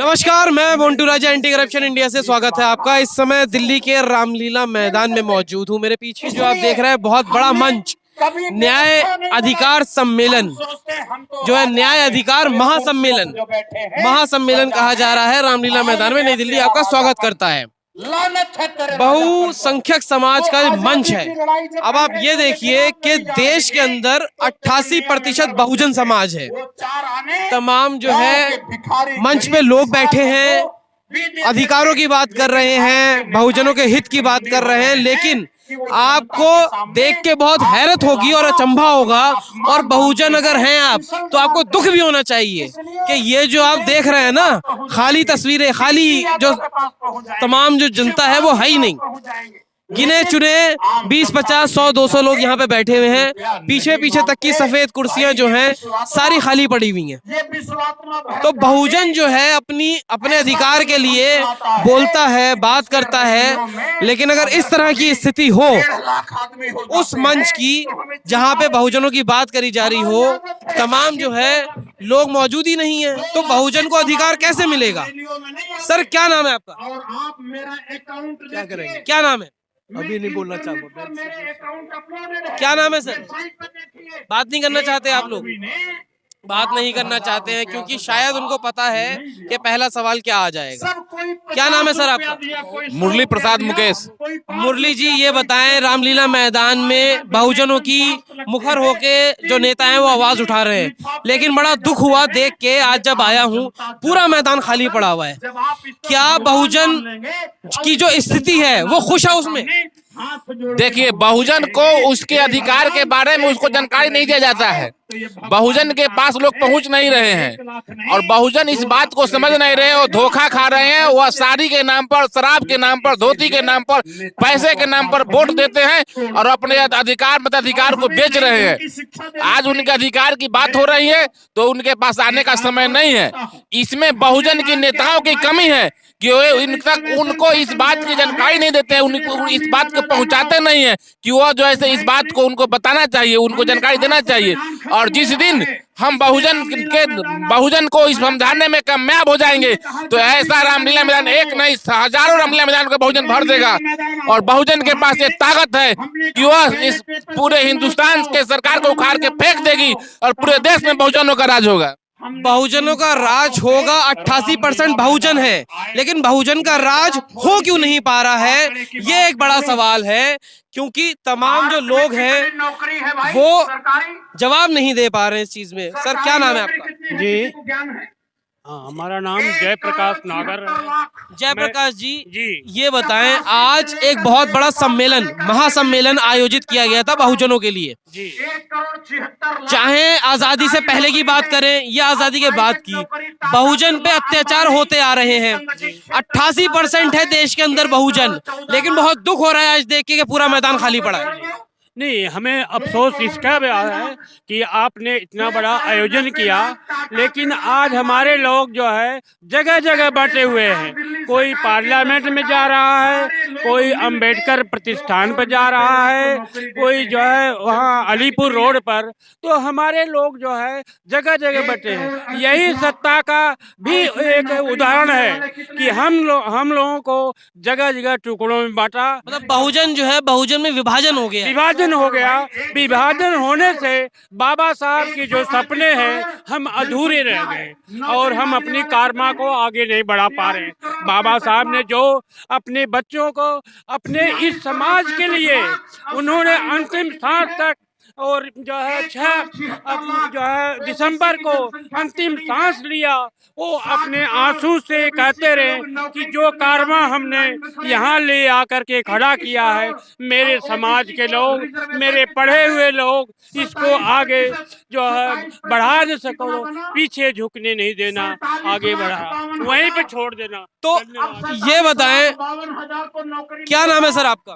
नमस्कार, मैं मोन्टू राजा anti corruption India से स्वागत है आपका। इस समय दिल्ली के रामलीला मैदान में मौजूद हूँ। मेरे पीछे जो आप देख रहे हैं बहुत बड़ा मंच न्याय अधिकार सम्मेलन जो है न्याय अधिकार महासम्मेलन कहा जा रहा है रामलीला मैदान में। नई दिल्ली आपका स्वागत करता है। बहुसंख्यक समाज का मंच है। अब आप ये देखिए कि देश के अंदर 88% बहुजन समाज है। तमाम जो है मंच पे लोग बैठे हैं, अधिकारों की बात कर रहे हैं, बहुजनों के हित की बात कर रहे हैं, लेकिन आपको देख के बहुत हैरत होगी और अचंभा होगा। और बहुजन अगर हैं आप तो आपको दुख भी होना चाहिए कि ये जो आप देख रहे हैं ना, खाली तस्वीरें, खाली जो तमाम जो जनता है वो है ही नहीं। गिने चुने 20, 50, 100, 200 लोग यहाँ पे बैठे हुए हैं। पीछे पीछे तक की सफेद कुर्सियां जो हैं सारी खाली पड़ी हुई हैं। तो बहुजन जो है अपने अधिकार के लिए बोलता है, बात करता है, लेकिन अगर इस तरह की स्थिति हो उस मंच की जहाँ पे बहुजनों की बात करी जा रही हो, तमाम जो है लोग मौजूद ही नहीं है, तो बहुजन को अधिकार कैसे मिलेगा? सर, क्या नाम है आपका? क्या करेंगे? क्या नाम है? अभी नहीं बोलना चाहूंगा। क्या नाम है सर? बात नहीं करना चाहते आप लोग? बात नहीं करना चाहते हैं क्योंकि शायद उनको पता है कि पहला सवाल क्या आ जाएगा। क्या नाम है सर आपका? मुरली प्रसाद मुकेश। मुरली जी, ये बताएं, रामलीला मैदान में बहुजनों की मुखर होके जो नेता हैं वो आवाज उठा रहे हैं, लेकिन बड़ा दुख हुआ देख के आज जब आया हूँ पूरा मैदान खाली पड़ा हुआ है। क्या बहुजन की जो स्थिति है वो खुश है उसमें? देखिए, बहुजन को उसके अधिकार के बारे में उसको जानकारी नहीं दिया जाता है। बहुजन के पास लोग पहुंच नहीं रहे हैं और बहुजन इस बात को समझ नहीं रहे और धोखा खा रहे हैं। वह साड़ी के नाम पर, शराब के नाम पर, धोती के नाम पर, पैसे के नाम पर वोट देते हैं और अपने अधिकार मताधिकार को बेच रहे हैं। आज उनके अधिकार की बात हो रही है तो उनके पास आने का समय नहीं है। इसमें बहुजन की नेताओं की कमी है कि उनको इस बात की जानकारी नहीं देते हैं, उनको इस बात को पहुंचाते नहीं है कि वो जो है इस बात को उनको बताना चाहिए, उनको जानकारी देना चाहिए। और जिस दिन हम बहुजन को इस समझाने में कामयाब हो जाएंगे तो ऐसा रामलीला मैदान एक नहीं हजारों रामलीला मैदान को बहुजन भर देगा। और बहुजन के पास ये ताकत है कि वह इस पूरे हिंदुस्तान के सरकार को उखाड़ के फेंक देगी और पूरे देश में बहुजनों का राज होगा। बहुजनों का राज होगा। 88% बहुजन है, लेकिन बहुजन का राज हो क्यों नहीं पा रहा है, ये एक बड़ा सवाल है। क्योंकि तमाम जो लोग हैं वो जवाब नहीं दे पा रहे हैं इस चीज में। सर, क्या नाम है आपका? जी हाँ, हमारा नाम जयप्रकाश नागर है। जयप्रकाश जी, ये बताएं, आज एक बहुत बड़ा सम्मेलन, महासम्मेलन आयोजित किया गया था बहुजनों के लिए। चाहे आजादी से पहले की बात करें या आजादी के बाद की, बहुजन पे अत्याचार होते आ रहे हैं। 88% है देश के अंदर बहुजन, लेकिन बहुत दुख हो रहा है आज देख के कि पूरा मैदान खाली पड़ा है। नहीं, हमें अफसोस इसका भी आ रहा है कि आपने इतना बड़ा आयोजन किया, लेकिन आज हमारे लोग जो है जगह जगह बटे हुए हैं। कोई पार्लियामेंट में जा रहा है, कोई अंबेडकर प्रतिष्ठान पर जा रहा है, कोई जो है वहाँ अलीपुर रोड पर। तो हमारे लोग जो है जगह जगह बटे हैं। यही सत्ता का भी एक उदाहरण है कि हम लोगों को जगह जगह टुकड़ों में बांटा। मतलब बहुजन जो है, बहुजन में विभाजन हो गया। विभाजन होने से बाबा साहब की जो सपने हैं हम अधूरे रह गए और हम अपनी कारमा को आगे नहीं बढ़ा पा रहे। बाबा साहब ने जो अपने बच्चों को, अपने इस समाज के लिए उन्होंने अंतिम सांस तक, और जो है 6 दिसंबर को अंतिम सांस लिया, वो अपने आंसू से कहते रहे कि जो कारवा हमने यहाँ ले आकर के खड़ा किया है, मेरे समाज के लोग, मेरे पढ़े हुए लोग इसको आगे जो है बढ़ा दे सको, पीछे झुकने नहीं देना, आगे बढ़ा, वहीं पे छोड़ देना। तो ये बताएं, क्या नाम है सर आपका?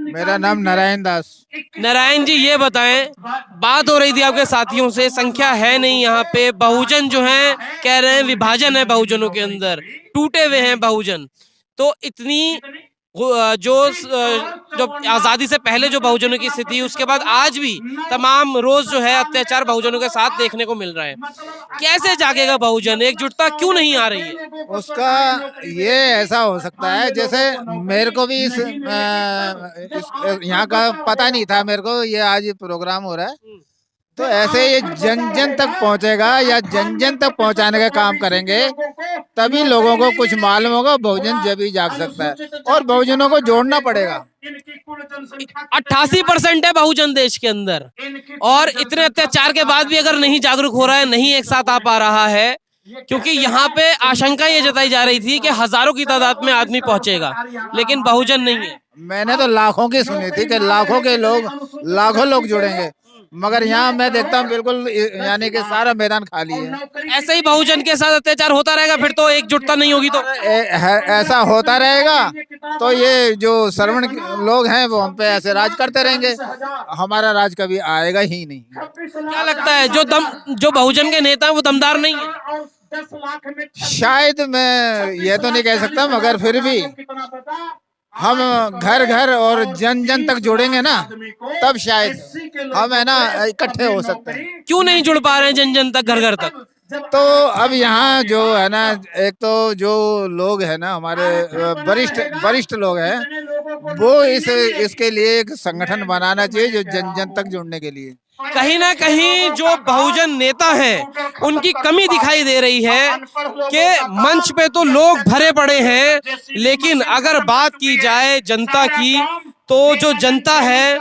मेरा नाम नारायण दास। नारायण जी, ये बताएं, बात हो रही थी आपके साथियों से, संख्या है नहीं यहाँ पे, बहुजन जो हैं कह रहे हैं विभाजन है बहुजनों के अंदर, टूटे हुए हैं बहुजन। तो इतनी जो आजादी से पहले जो बहुजनों की स्थिति, उसके बाद आज भी तमाम रोज जो है अत्याचार बहुजनों के साथ देखने को मिल रहा है। कैसे जागेगा बहुजन? एकजुटता क्यों नहीं आ रही है? उसका ये ऐसा हो सकता है, जैसे मेरे को भी इस यहाँ का पता नहीं था, मेरे को ये आज प्रोग्राम हो रहा है, तो ऐसे ये जन जन तक पहुंचेगा या जन जन तक पहुंचाने का काम करेंगे, तभी लोगों को कुछ मालूम होगा, बहुजन जब ही जाग सकता है। और बहुजनों को जोड़ना पड़ेगा। 88% है बहुजन देश के अंदर, और इतने अत्याचार के बाद भी अगर नहीं जागरूक हो रहा है, नहीं एक साथ आ पा रहा है, क्योंकि यहाँ पे आशंका ये जताई जा रही थी कि हजारों की तादाद में आदमी पहुंचेगा, लेकिन बहुजन नहीं है। मैंने तो लाखों की सुनी थी कि लाखों के लोग, लाखों लोग जुड़ेंगे, मगर यहाँ मैं देखता हूँ बिल्कुल, यानी कि सारा मैदान खाली है। ऐसे ही बहुजन के साथ अत्याचार होता रहेगा, फिर तो एकजुटता नहीं होगी। तो ऐसा होता रहेगा तो ये जो श्रवण लोग हैं वो हम पे ऐसे राज करते रहेंगे, हमारा राज कभी आएगा ही नहीं। क्या लगता है जो बहुजन के नेता हैं वो दमदार नहीं है? शायद मैं ये तो नहीं कह सकता, मगर फिर भी हम घर घर और जन जन तक जुड़ेंगे ना, तब शायद हम है ना इकट्ठे हो सकते हैं। क्यों नहीं जुड़ पा रहे हैं जन जन तक, घर घर तक? तो अब यहाँ जो है ना, एक तो जो लोग है ना हमारे वरिष्ठ लोग हैं, वो इसके लिए एक संगठन बनाना चाहिए जो जन जन तक जुड़ने के लिए। कहीं ना कहीं जो बहुजन नेता हैं उनकी कमी दिखाई दे रही है कि मंच पे तो लोग भरे पड़े हैं, लेकिन अगर बात की जाए जनता की, तो जो जनता है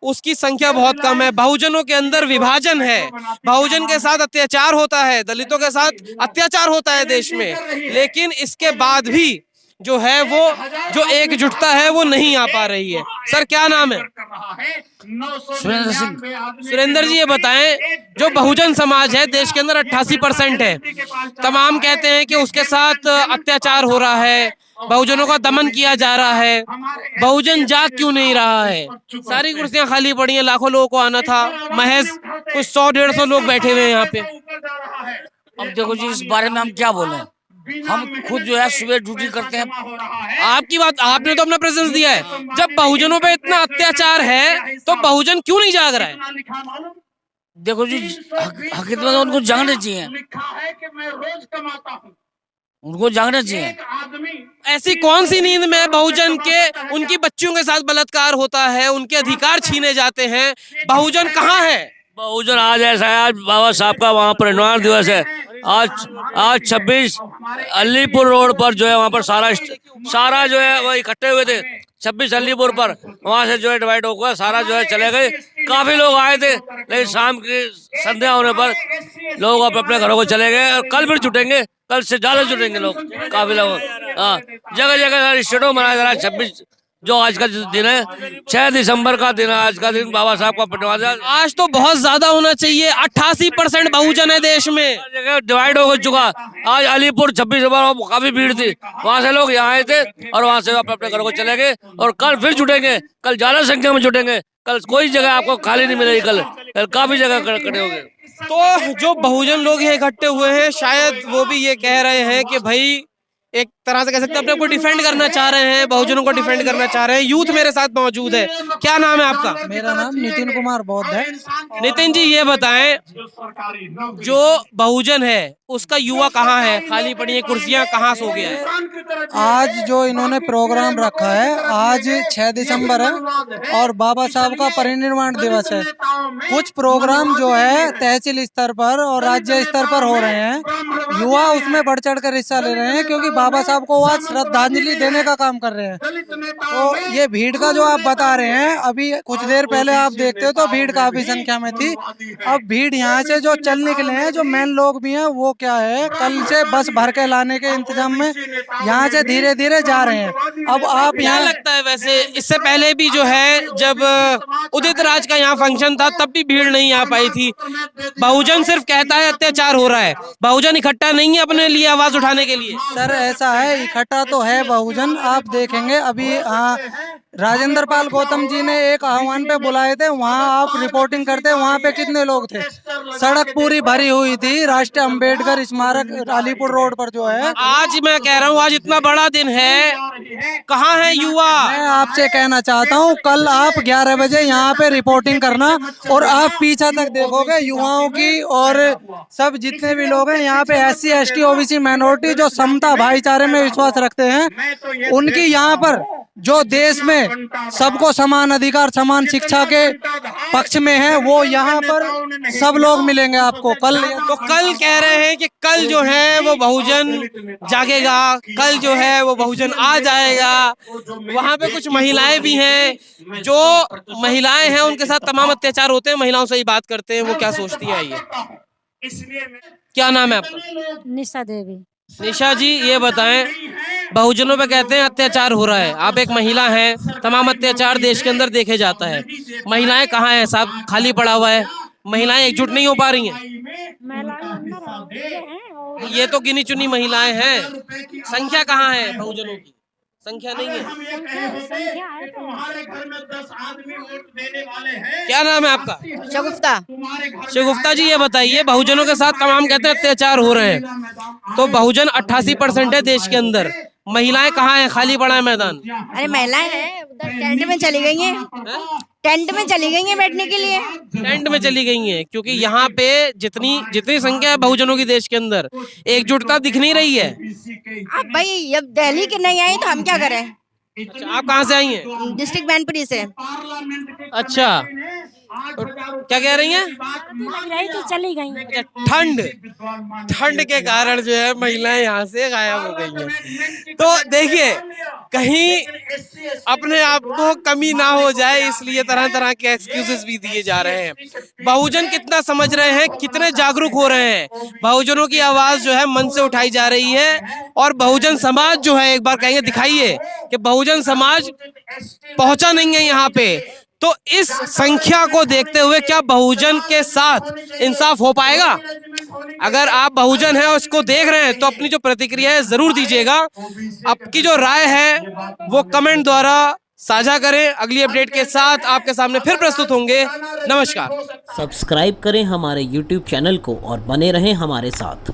उसकी संख्या बहुत कम है। बहुजनों के अंदर विभाजन है, बहुजन के साथ अत्याचार होता है, दलितों के साथ अत्याचार होता है देश में, लेकिन इसके बाद भी जो है वो जो एकजुटता है वो नहीं आ पा रही है। सर क्या नाम है? सुरेंद्र सिंह। सुरेंद्र जी, ये बताएं, जो बहुजन समाज है देश के अंदर 88% है, तमाम कहते हैं कि उसके साथ अत्याचार हो रहा है, बहुजनों का दमन किया जा रहा है, बहुजन जाग क्यों नहीं रहा है? सारी कुर्सियां खाली पड़ी हैं, लाखों लोगों को आना था, महज कुछ 100-150 लोग बैठे हुए हैं यहाँ पे। अब देखो जी, इस बारे में हम क्या बोलें, हम खुद जो है सुबह ड्यूटी करते हैं। आपकी बात, आपने तो अपना प्रेजेंस दिया है, जब बहुजनों पे इतना अत्याचार है तो बहुजन क्यों नहीं जाग रहा है? देखो जी, हकीकत में उनको जागना चाहिए, उनको जागना चाहिए। ऐसी कौन सी नींद में बहुजन के उनकी बच्चियों के साथ बलात्कार होता है, उनके अधिकार छीने जाते हैं, बहुजन कहाँ है? बहुजन आज ऐसा है, आज बाबा साहब का वहाँ परिनिर्वाण दिवस है। आज 26 अलीपुर रोड पर जो है वहाँ पर सारा जो है वो इकट्ठे हुए थे। 26 अलीपुर पर वहाँ से जो है डिवाइड होकर सारा जो है चले गए। काफी लोग आए थे, लेकिन शाम की संध्या होने पर लोग अपने घरों को चले गए। और कल फिर जुटेंगे, कल से ज्यादा जुटेंगे लोग, काफी लोग। हाँ, जगह जगह स्टेडियम मनाया जा रहा है। 26 जो आज का दिन है, 6 दिसंबर का दिन है आज का दिन, बाबा साहब का परिनिर्वाण। आज तो बहुत ज्यादा होना चाहिए, 88% बहुजन है देश में, डिवाइड हो चुका। आज अलीपुर 26 दिसंबर काफी भीड़ थी, वहाँ से लोग यहाँ आए थे और वहाँ से अपने घरों को चले गए। और कल फिर जुटेंगे, कल ज्यादा संख्या में जुटेंगे। कल कोई जगह आपको खाली नहीं मिलेगी, कल काफी जगह खड़े होंगे। तो जो बहुजन लोग ये इकट्ठे हुए हैं, शायद वो भी ये कह रहे हैं कि भाई एक तरह से कह सकते हैं अपने को डिफेंड करना चाह रहे हैं, बहुजनों को डिफेंड करना चाह रहे हैं। यूथ मेरे साथ मौजूद है। क्या नाम है आपका? मेरा नाम नितिन कुमार बौद्ध है। नितिन जी, ये बताएं, जो बहुजन है उसका युवा कहाँ है? खाली पड़ी है कुर्सियां, कहाँ सो गया है? आज जो इन्होंने प्रोग्राम रखा है, आज 6 दिसंबर है और बाबा साहब का परिनिर्वाण दिवस है। कुछ प्रोग्राम जो है तहसील स्तर पर और राज्य स्तर पर हो रहे हैं, युवा उसमें बढ़ चढ़ कर हिस्सा ले रहे हैं, क्योंकि बाबा साहब को आज श्रद्धांजलि देने का काम कर रहे हैं। तो ये भीड़ का जो आप बता रहे हैं, अभी कुछ देर पहले आप देखते हो तो भीड़ काफी संख्या में थी। अब भीड़ यहाँ से जो चल निकले हैं, जो मेन लोग भी हैं, वो क्या है, कल से बस भर के लाने के इंतजाम में यहाँ से धीरे धीरे जा रहे हैं। अब आप यहाँ लगता है वैसे इससे पहले भी जो है, जब उदित राज का यहाँ फंक्शन था तब भी भीड़ नहीं आ पाई थी। बहुजन सिर्फ कहता है अत्याचार हो रहा है, बहुजन इकट्ठा नहीं है अपने लिए आवाज उठाने के लिए। सर ऐसा है, इकट्ठा तो है बहुजन। आप देखेंगे अभी राजेंद्र पाल गौतम जी ने एक आह्वान पे बुलाए थे, वहाँ आप रिपोर्टिंग करते, वहाँ पे कितने लोग थे? सड़क पूरी भरी हुई थी। राष्ट्रीय अम्बेडकर अम्बेडकर स्मारक अलीपुर रोड पर जो है। आज मैं कह रहा हूँ आज इतना बड़ा दिन है, कहाँ है युवा? मैं आपसे कहना चाहता हूँ कल आप 11 बजे यहाँ पे रिपोर्टिंग करना और आप पीछे तक देखोगे युवाओं की और सब जितने भी लोग हैं यहाँ पे SC ST OBC माइनॉरिटी जो समता भाईचारे में विश्वास रखते हैं, उनकी यहाँ पर जो देश में सबको समान अधिकार समान शिक्षा के पक्ष में है, वो यहाँ पर सब लोग मिलेंगे आपको कल। तो कल कह रहे हैं कि कल जो है वो बहुजन जागेगा, कल जो है वो बहुजन आ जाएगा। वहां पे कुछ महिलाएं भी हैं, जो महिलाएं हैं उनके साथ तमाम अत्याचार होते हैं, महिलाओं से ही बात करते हैं, वो क्या सोचती है ये। क्या नाम है आपका? निशा देवी। निशा जी ये बताएं, बहुजनों पे कहते हैं अत्याचार हो रहा है, आप एक महिला हैं, तमाम अत्याचार देश के अंदर देखे जाता है, महिलाएं कहाँ हैं? साहब खाली पड़ा हुआ है, महिलाएं एकजुट नहीं हो पा रही हैं। ये तो गिनी चुनी महिलाएं हैं, संख्या कहाँ है बहुजनों की? संख्या नहीं है। क्या नाम है आपका? शगुफ्ता। शगुफ्ता जी ये बताइए, बहुजनों के साथ तमाम कहते हैं अत्याचार हो रहे हैं, तो बहुजन 88% है देश के अंदर, महिलाएं कहाँ हैं? खाली पड़ा है मैदान। अरे महिलाएं हैं उधर टेंट में चली गई हैं, टेंट में चली गई हैं बैठने के लिए। टेंट में चली गई हैं क्योंकि यहाँ पे जितनी संख्या है बहुजनों की देश के अंदर, एकजुटता दिख नहीं रही है। अब भाई जब दिल्ली की नहीं आई तो हम क्या करें? अच्छा, आप कहाँ से आई हैं? डिस्ट्रिक्ट मैनपुरी से। अच्छा, तो क्या कह रही हैं? लग रही तो चली गई। अच्छा, ठंड के कारण जो है महिलाएं यहाँ से गायब हो गई हैं। तो देखिए कहीं अपने आप को कमी ना हो जाए, इसलिए तरह तरह के एक्सक्यूजेस भी दिए जा रहे हैं। बहुजन कितना समझ रहे हैं, कितने जागरूक हो रहे हैं, बहुजनों की आवाज जो है मन से उठाई जा रही है। और बहुजन समाज जो है, एक बार कहेंगे दिखाइए कि बहुजन समाज पहुंचा नहीं है यहाँ पे, तो इस संख्या को देखते हुए क्या बहुजन के साथ इंसाफ हो पाएगा? अगर आप बहुजन हैं और इसको देख रहे हैं तो अपनी जो प्रतिक्रिया है जरूर दीजिएगा, आपकी जो राय है वो कमेंट द्वारा साझा करें। अगली अपडेट के साथ आपके सामने फिर प्रस्तुत होंगे। नमस्कार। सब्सक्राइब करें हमारे YouTube चैनल को और बने रहें हमारे साथ।